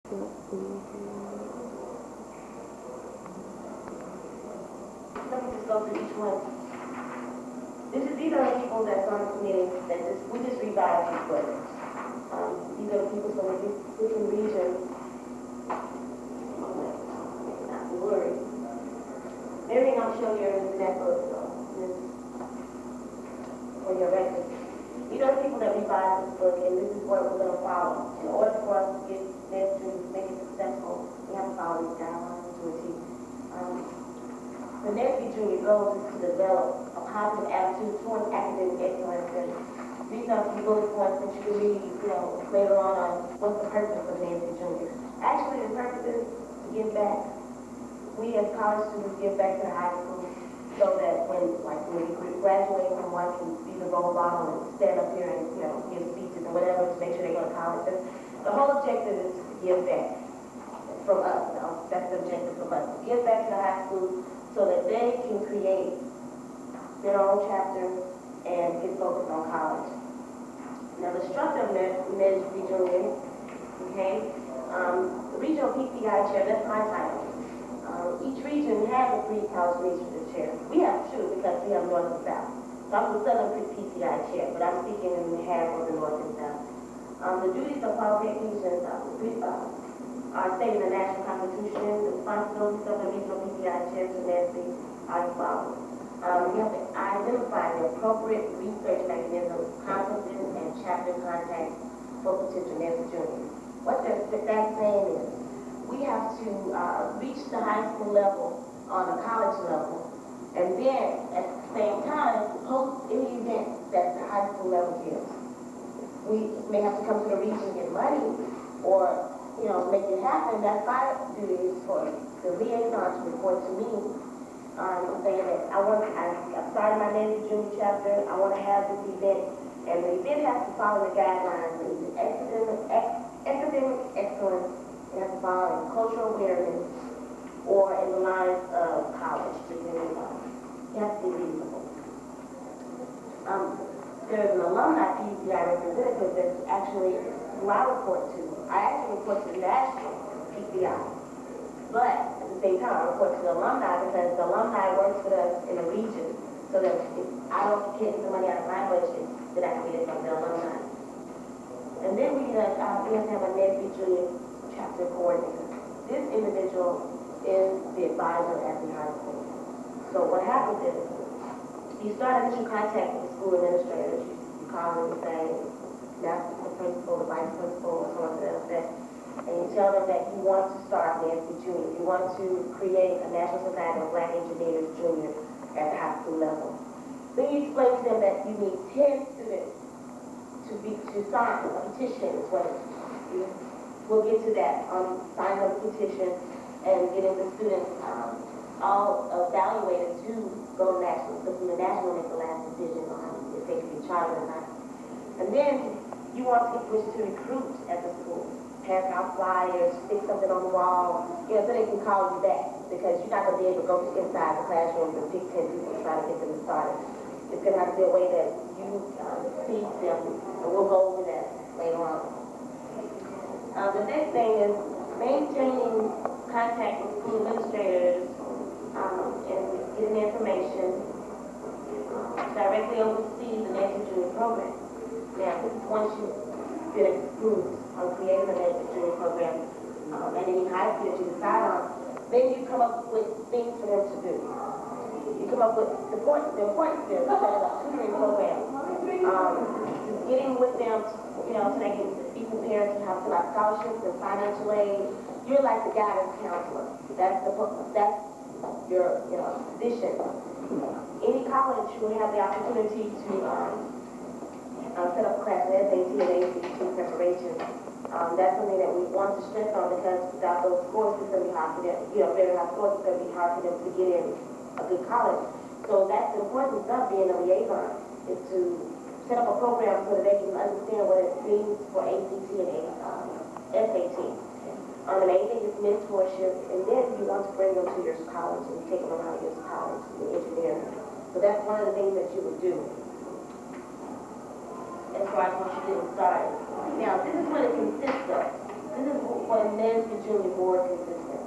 Let me just go through each one. These are the people that's on the committee that we just revised these budgets. These are the people from the different regions. Not to worry. Everything I'll show you is in that book, so for your records. These are the people that revised this book, and this is what we're going to follow. In order for us to get this to make it successful, we have to follow these guidelines to achieve. The nsbejr goal is to develop a positive attitude towards academic excellence, and these are some bullet points that you can read, later on what's the purpose of nsbejr. Actually, the purpose is to give back. We as college students give back to the high school so that when we graduate, someone can be the role model and stand up here and give speeches and whatever to make sure they go to college. And the whole objective is to give back from us. That's the objective from us. Give back to the high school so that they can create their own chapter and get focused on college. Now the structure of nsbejr, okay, the regional PCI chair, that's my title. Each region has a pre-college administrative chair. We have two because we have North and South. So I'm the Southern PCI chair, but I'm speaking in behalf of the North and South. The duties of qualifications are stated in the National Constitution. The responsibilities of the regional PCI chair to NSB are as follows. We have to identify the appropriate research mechanisms, conferences, and chapter contacts for potential nsbejrs. What that's saying is we have to reach the high school level on a college level, and then at the same time host any event that the high school level gives. We may have to come to the region and get money, or make it happen. That's my duty for the liaison to report to me, saying that I started my nsbejr chapter. I want to have this event, and the event has to follow the guidelines. Academic excellence. It has to follow in cultural awareness or in the lines of college. You have to be reasonable. There's an alumni PCI representative that's actually who I report to. I actually report to the national PCI, but at the same time I report to the alumni because the alumni works with us in the region, so that if I can't get the money out of my budget, then I can get it from the alumni. And then we have to have a nsbejr chapter coordinator. This individual is the advisor at the high school. So what happens is, you start initial contact with the school administrators. You call them and say, that's the principal, the vice principal, or someone to that effect, and you tell them that you want to start nsbejr. You want to create a National Society of Black Engineers Junior at the high school level. Then you explain to them that you need 10 students to sign a petition. Is what it is. We'll get to that, signing a petition and getting the students all evaluated to go to national, because the national makes the last decision on if they can be chartered or not. And then you want to get permission to recruit at the school, pass out flyers, stick something on the wall, so they can call you back, because you're not going to be able to go inside the classroom and pick 10 people to try to get them started. It's going to have to be a way that you feed them, and we'll go over that later on. The next thing is maintaining contact with school administrators and getting information, directly oversee the nsbejr program. Now, this is once you've been approved on creating the nsbejr program, and any high school that you decide on, then you come up with things for them to do. You come up with the important things, such as a tutoring program, getting with them, so they can be prepared to have scholarships and financial aid. You're like the guidance counselor. That's your position. Any college will have the opportunity to set up a class in SAT and ACT preparation. That's something that we want to stress on, because without those scores, it's going to be hard for them. Very high scores, it's going to be hard for them to get in a good college. So that's the importance of being a liaison, is to set up a program so that they can understand what it means for ACT and SAT. The main thing is mentorship, and then you want to bring them to your college and take them around your college in engineering. So that's one of the things that you would do as far as once you get started. Now, this is what it consists of. This is what a Nancy Junior Board consists of.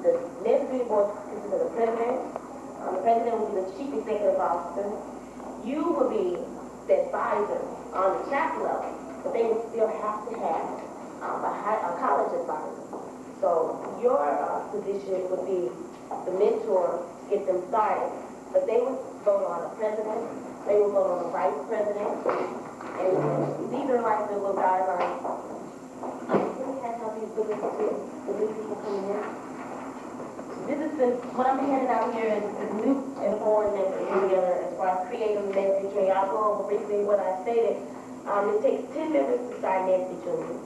The Nancy Junior Board consists of the president. The president will be the chief executive officer. You will be the advisor on the chapter level, but they will still have to have a college advisor. So your position would be the mentor to get them started, but they would vote on a president, they will vote on a vice president, and these are like the little guidelines. Can we have some people look into the new people coming in? This is what I'm handing out here is the new ordinance together as far as creating Nancy Junior. I'll go over briefly what I stated. It takes 10 members to start Nancy Junior.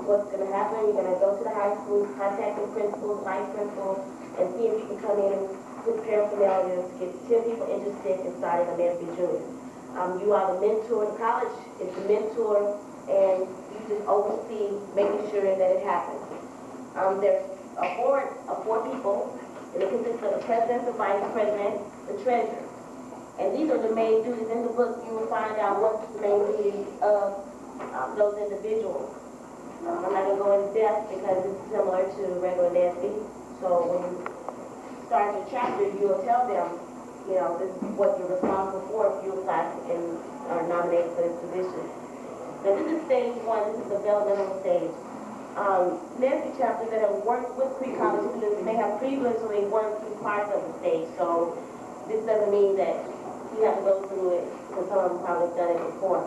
What's going to happen, you're going to go to the high school, contact the principals, vice principals, and see if you can come in and put paraphernalia to get 10 people interested in starting a Nancy Junior. You are the mentor. The college is the mentor, and you just oversee making sure that it happens. There's a board of 4 people, and it consists of the president, the vice president, the treasurer. And these are the main duties. In the book, you will find out what's the main duties of those individuals. I'm not going to go into depth because it's similar to regular Nancy. So when you start your chapter, you'll tell them, you know, this is what you're responsible for if you apply and are nominated for this position. Now this is stage 1, this is the developmental stage. Nancy chapters that have worked with pre-college students may have previously worked through parts of the stage. So this doesn't mean that you have to go through it because some of them probably done it before.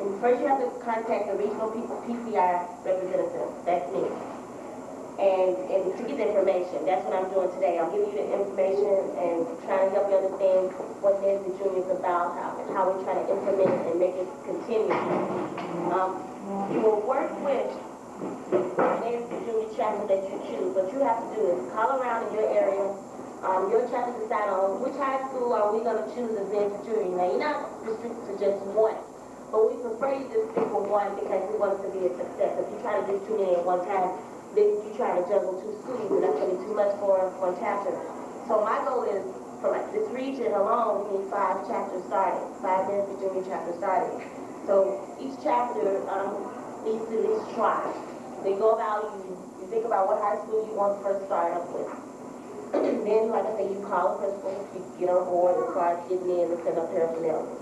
And first you have to contact the regional PCI representative, that's me. And to get the information, that's what I'm doing today. I'm giving you the information and trying to help you understand what Nancy Junior is about, how we're trying to implement it and make it continue. You will work with Nancy Junior chapter that you choose. What you have to do is call around in your area. Your chapter decide on which high school are we going to choose as Nancy Junior. Now, you're not restricted to just one. But we prefer you just pick one because we want it to be a success. If you try to do too many at one time, then you try to juggle 2 schools, and that's going to be too much for one chapter. So my goal is, for this region alone, we need 5 chapters started, 5 Nancy Junior chapters started. So each chapter needs to at least try. They go about, you think about what high school you want to first start up with. Then, like I say, you call the principal, you get on board and start getting in and set up paraphernalia.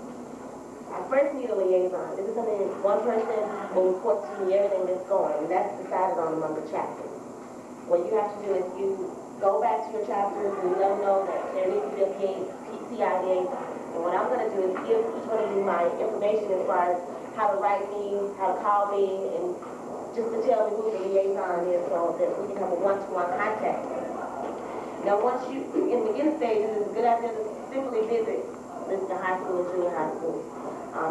I first need a liaison. This is something one person will report to me everything that's going, and that's decided on among the chapters. What you have to do is you go back to your chapters and let them know that there needs to be a PCI liaison. And what I'm going to do is give each one of you my information as far as how to write me, how to call me, and just to tell me who the liaison is so that we can have a one-to-one contact. Now, once you, in the beginning stages, it's a good idea to simply visit the high school and junior high school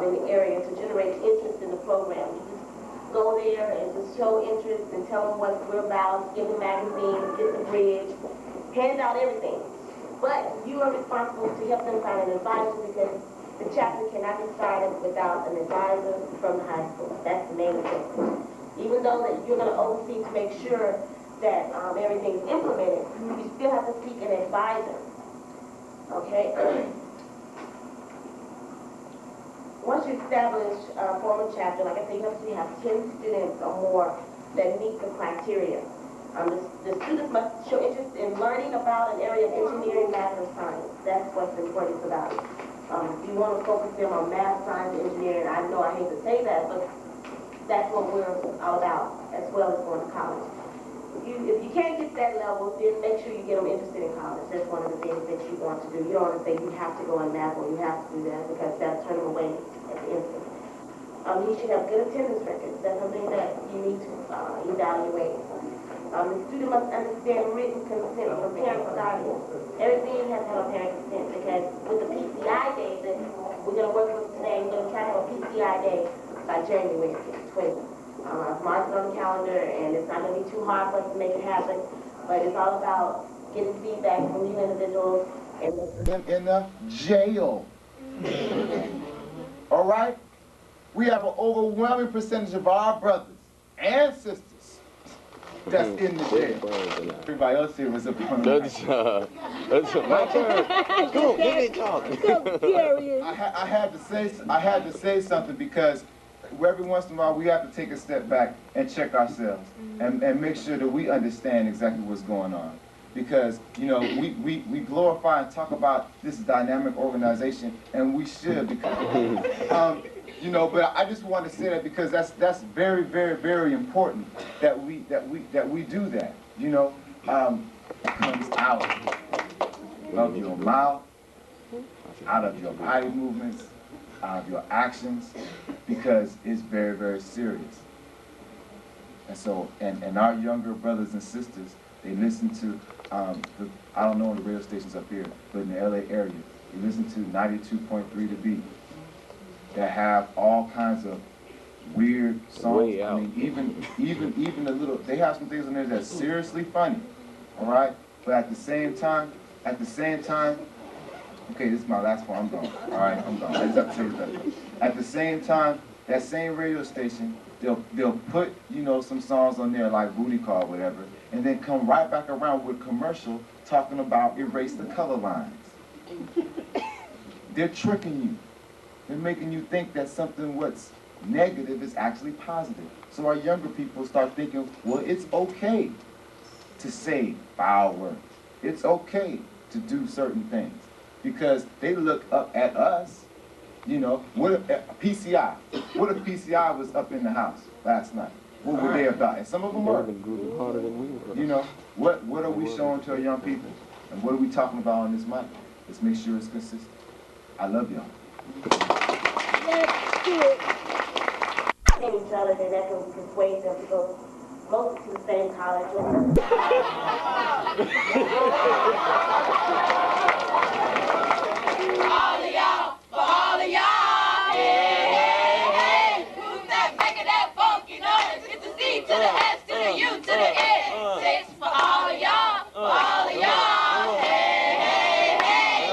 in the area to generate interest in the program. You just go there and just show interest and tell them what we're about, give them magazines, get the bridge, hand out everything. But you are responsible to help them find an advisor because the chapter cannot be started without an advisor from the high school. That's the main thing. Even though that you're going to oversee to make sure that everything's implemented, you still have to seek an advisor. Okay? Once you establish a formal chapter, like I said, you have 10 students or more that meet the criteria. The students must show interest in learning about an area of engineering, math, and science. That's what's important about it. You want to focus them on math, science, and engineering. I know I hate to say that, but that's what we're all about, as well as going to college. If you can't get that level, then make sure you get them interested in college. That's one of the things that you want to do. You don't want to say you have to go in math or you have to do that because that'll turn them away at the instant. You should have good attendance records. That's something that you need to evaluate. The student must understand written consent from parents or guardians. Everything has to have a parent consent because with the PCI day that we're going to work with today, we're going to try to have a PCI day by January 20th. I've marked it on the calendar, and it's not going to be too hard for us to make it happen, but it's all about getting feedback from you individuals. In the jail. All right? We have an overwhelming percentage of our brothers and sisters that's in the jail. Everybody else here was up on Good job. That's my turn. Go, give me talk. I had to say something because every once in a while we have to take a step back and check ourselves and make sure that we understand exactly what's going on. Because, you know, we glorify and talk about this dynamic organization, and we should, because, you know, but I just want to say that because that's very, very, very important that we do that. You know, comes out of your mouth, out of your body movements, out of your actions, because it's very, very serious. And so, and our younger brothers and sisters, they listen to, I don't know the radio stations up here, but in the LA area, they listen to 92.3 The Beat that have all kinds of weird songs. I mean, even the little, they have some things in there that's seriously funny, all right? But at the same time, okay, this is my last one, I'm gone, all right, I'm gone. I just have to say that. At the same time, that same radio station, they'll put, you know, some songs on there like Booty Call, whatever, and then come right back around with commercial talking about erase the color lines. They're tricking you. They're making you think that something what's negative is actually positive. So our younger people start thinking, well, it's okay to say foul words. It's okay to do certain things. Because they look up at us, you know, what if PCI? What if PCI was up in the house last night? What would they have thought? And some of them were. You know, what are we showing to our young people? And what are we talking about on this mic? Let's make sure it's consistent. I love y'all. Let's do it. Each other, then that can persuade them to go to the same college. All of y'all, for all of y'all, hey, hey, hey, who's that making that funky noise? It's the C to the S to the U to the N. Say it's for all of y'all, hey, hey, hey.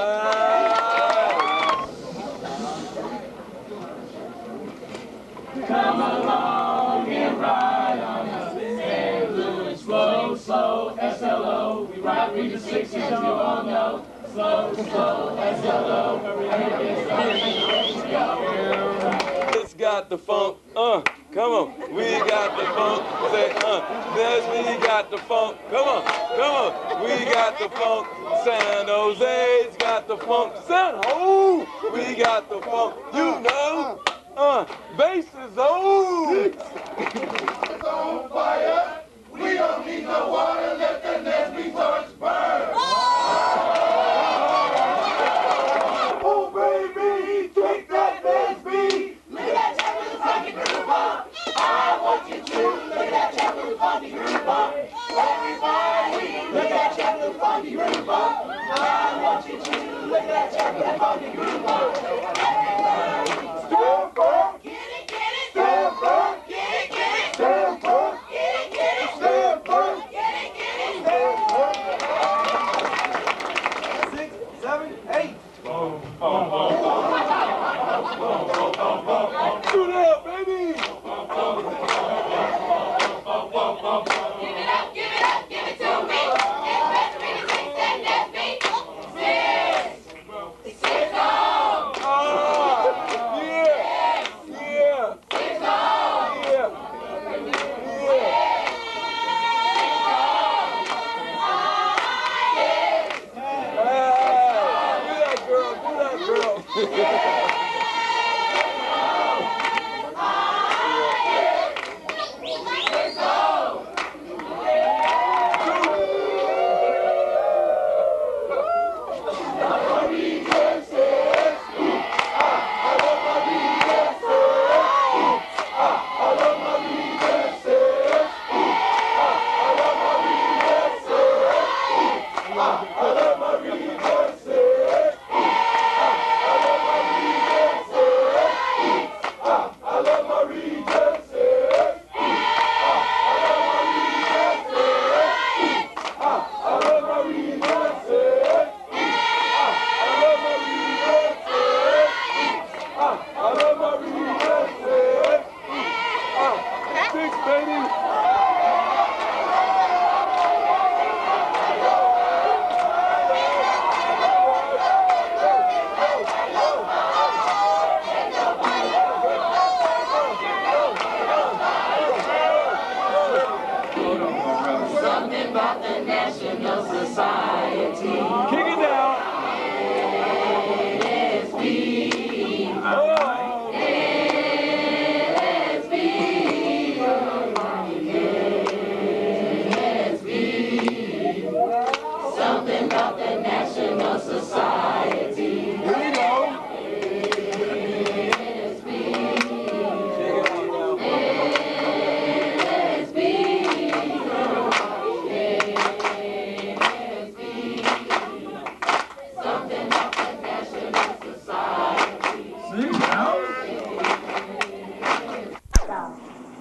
Come along and ride on us, St. Louis, slow, slow, SLO. We ride with the six, as you all know. Slow, slow, SLO. It's got the funk, come on. We got the funk, say, yes, we got the funk, come on. We got the funk, San Jose's got the funk, San Ho, we got the funk, you know, bass is on. It's on fire, we don't need no water, let the Nesby torch burn. Oh baby, take that Nesby. Look at that check with the funky groove on. I want you to look at that check with the funky groove on. Everybody, look at that check with the funky groove on. I want you to look at that check with the funky groove on. Everybody, Stand firm, get it, stand firm, get it, stand firm, get it, stand firm, get it. stand firm. 6, 7, 8. Do that, baby. Give it to me. Especially the six that beat. Six on. about the National Society. Kick it down. Something about the National Society. Here we go.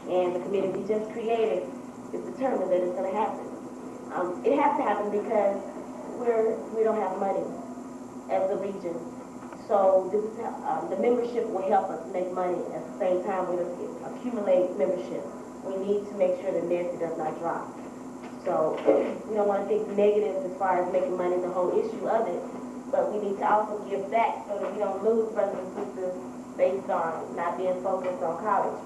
And the committee we just created is determined that it's going to happen. It has to happen because we don't have money as a region. So this is the membership will help us make money. At the same time, we accumulate membership. We need to make sure the NSBE does not drop. So we don't want to think negative as far as making money, the whole issue of it. But we need to also give back so that we don't lose brothers and sisters based on not being focused on college.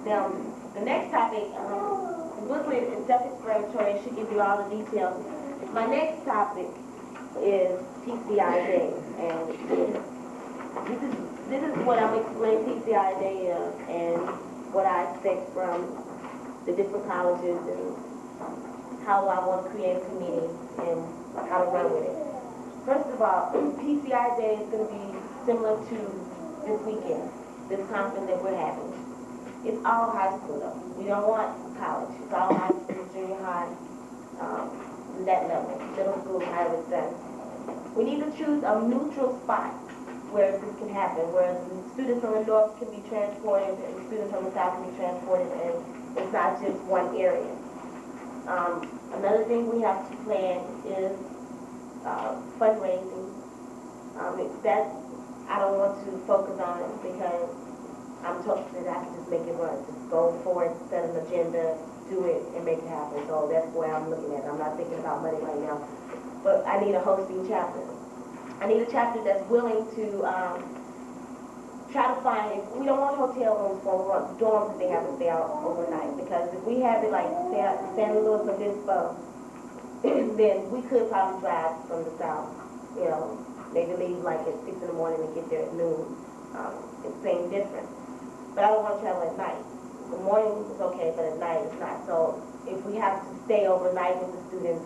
Now, the next topic, the booklet is self-explanatory. It should give you all the details. My next topic is PCI Day, and this is what I'm explaining PCI Day is, and what I expect from the different colleges, and how I want to create a committee, and how to run with it. First of all, PCI Day is going to be similar to this weekend, this conference that we're having. It's all high school though. We don't want college. It's all high school, junior high, that level, middle school, however it's done. We need to choose a neutral spot where this can happen, where the students from the north can be transported and the students from the south can be transported, and it's not just one area. Another thing we have to plan is fundraising. That I don't want to focus on it because I'm told that I can just make it run. Just go forward, set an agenda, do it, and make it happen. So that's where I'm looking at. I'm not thinking about money right now. But I need a hosting chapter. I need a chapter that's willing to try to find, we don't want hotel rooms for dorms that they have to stay out overnight. Because if we have it like San Luis Obispo, then we could probably drive from the south, you know, maybe leave like at 6 in the morning and get there at noon. It's same difference. But I don't want to travel at night. The morning is okay, but at night it's not. So if we have to stay overnight with the students,